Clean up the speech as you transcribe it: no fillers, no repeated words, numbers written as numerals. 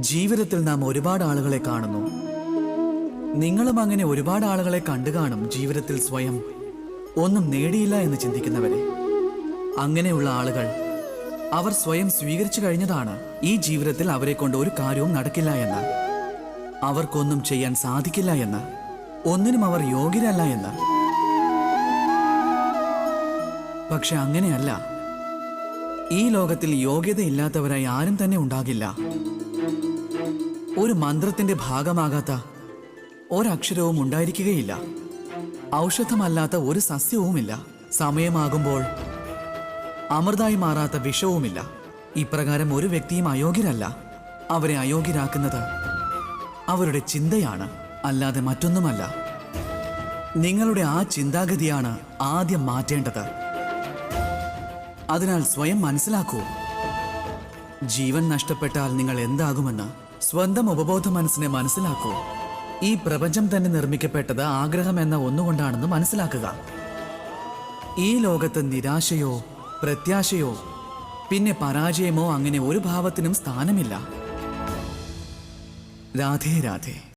ജീവിതത്തിൽ നാം ഒരുപാട് ആളുകളെ കാണുന്നു. നിങ്ങളും അങ്ങനെ ഒരുപാട് ആളുകളെ കണ്ടു കാണും. ജീവിതത്തിൽ സ്വയം ഒന്നും നേടിയില്ല എന്ന് ചിന്തിക്കുന്നവരെ. അങ്ങനെയുള്ള ആളുകൾ അവർ സ്വയം സ്വീകരിച്ചു കഴിഞ്ഞതാണ് ഈ ജീവിതത്തിൽ അവരെ കൊണ്ട് ഒരു കാര്യവും നടക്കില്ല എന്ന്, അവർക്കൊന്നും ചെയ്യാൻ സാധിക്കില്ല എന്ന്, ഒന്നിനും അവർ യോഗ്യരല്ല എന്ന്. പക്ഷെ അങ്ങനെയല്ല. ഈ ലോകത്തിൽ യോഗ്യതയില്ലാത്തവരായി ആരും തന്നെ ഉണ്ടാകില്ല. ഒരു മന്ത്രത്തിന്റെ ഭാഗമാകാത്ത ഒരക്ഷരവും ഉണ്ടായിരിക്കുകയില്ല. ഔഷധമല്ലാത്ത ഒരു സസ്യവുമില്ല. സമയമാകുമ്പോൾ അമൃതായി മാറാത്ത വിഷവുമില്ല. ഇപ്രകാരം ഒരു വ്യക്തിയും അയോഗ്യരല്ല. അവരെ അയോഗ്യരാക്കുന്നത് അവരുടെ ചിന്തയാണ്, അല്ലാതെ മറ്റൊന്നുമല്ല. നിങ്ങളുടെ ആ ചിന്താഗതിയാണ് ആദ്യം മാറ്റേണ്ടത്. അതിനാൽ സ്വയം മനസ്സിലാക്കൂ. ജീവൻ നഷ്ടപ്പെട്ടാൽ നിങ്ങൾ എന്താകുമെന്ന് സ്വന്തം ഉപബോധ മനസ്സിനെ മനസ്സിലാക്കൂ. ഈ പ്രപഞ്ചം തന്നെ നിർമ്മിക്കപ്പെട്ടത് ആഗ്രഹം എന്ന ഒന്നുകൊണ്ടാണെന്ന് മനസ്സിലാക്കുക. ഈ ലോകത്ത് നിരാശയോ പ്രത്യാശയോ പിന്നെ പരാജയമോ അങ്ങനെ ഒരു ഭാവത്തിനും സ്ഥാനമില്ല. രാധേ രാധേ.